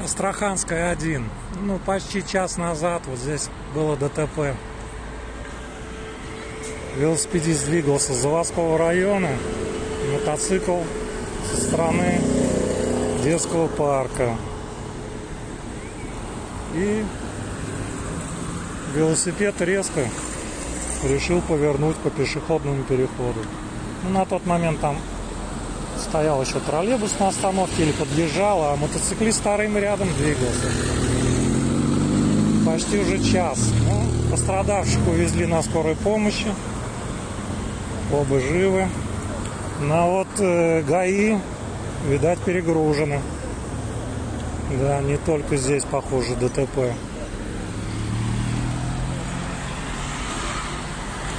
Астраханская 1. Ну, почти час назад вот здесь было ДТП. Велосипедист двигался с заводского района. Мотоцикл со стороны детского парка. И велосипед резко решил повернуть по пешеходному переходу. Ну, на тот момент там стоял еще троллейбус на остановке или подъезжал, а мотоциклист старым рядом двигался. Почти уже час. Ну, пострадавших увезли на скорой помощи. Оба живы. Но вот ГАИ, видать, перегружены. Да, не только здесь, похоже, ДТП.